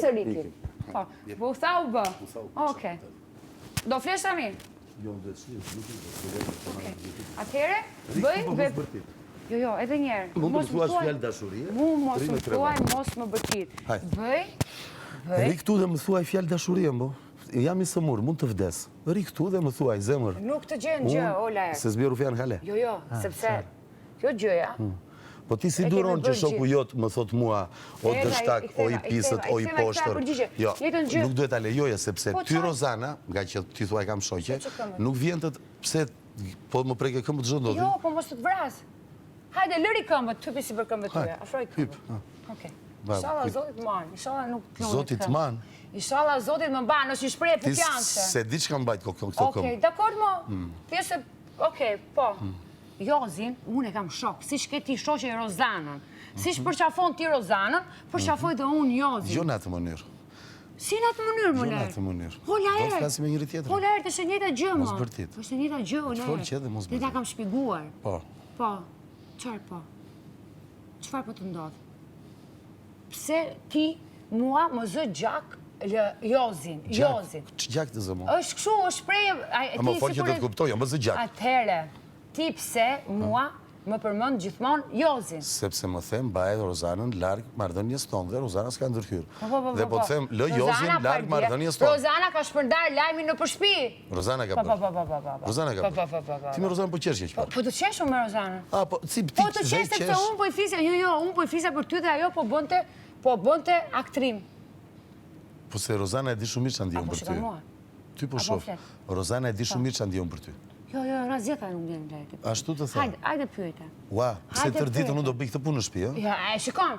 Rikin. Po, u tha u bë. Okej. Do flesh tani? Jo, do të shih. Atëherë, bëj. Jo, edhe një herë. Mund të thuash fjalë dashurie? Mos më thuaj, mos më bërtit. Bëj. Ri këtu dhe më thuaj fjalë dashurie, mbo. Jam i sëmur, mund të vdes. Ri këtu dhe më thuaj zemër. Nuk të gjën gjë, Ola. Se zbjeru fjalë hale. Jo, sepse kjo gjëja. Po ti si duron që shoku jot më thot mua o dështak, o i pisët, o i poshtër. Jo, nuk duhet ta lejoje sepse ty Rozana, nga që ti thua kam shoqe, nuk vjen të pse po më preke këmbët çdo ndodhi. Jo, po mos të vras. Hajde lëri këmbët, hypi si për këmbët tuaja. Afroj këmbët. Okej. Inshallah Zoti të mban, inshallah nuk plot. Zoti të mban. Inshallah Zoti më mban, është një shprehje pufianse. Se di çka mbajt këto këmbë. Okej, dakord mo. Pjesë, okej, po. Jozin, unë e kam shok, si shke ti shoqe Rozanën. Si shpërqafon ti Rozanën, përqafoj dhe unë Jozin. Jo në atë mënyrë. Si në atë mënyrë, më Jo në lërë? atë mënyrë. Hola Do të erë. flasim me njëri tjetër. Hola erë, të shë njëta gjë, mo. Mos bërtit. është njëta gjë, hola Folë që edhe mos Dhe ta bërtit. kam shpiguar. Po. Po, qarë po? Qëfar po të ndodhë? Pse ti mua më zë gjak Jozin? Jozin. Gjak të zëmo. është këshu, është shprejë... A më folë që do të kuptoj, më zë gjak. Atëhere, ti pse mua më përmënd gjithmonë Jozin? Sepse më them, baje Rozanën largë mardhënjës tonë dhe Rozana s'ka ndërhyrë. Dhe po Po. të them, lë Jozin largë mardhënjës tonë. Rozana ka shpërndar lajmi në përshpi. Rozana ka bërë. Rozana ka bërë. Ti me Rozana po qeshje që parë. Po të qeshu me Rozana? A, po, si Po pëtik të dhe qeshe qesh. se unë po i fisja, jo, unë po i fisja për ty dhe ajo po bënte aktrim. Po se Rozana e di shumë mirë që ndion Apo për shika ty. mua? Ty po shoh. Rozana e di shumë mirë që ndion për ty. Jo, razjeta nuk vjen lejtë. Ashtu të thënë. Hajde pyete. Ua, pse tërë ditën unë do bëj këtë punë në shtëpi, ë? Ja, e shikon.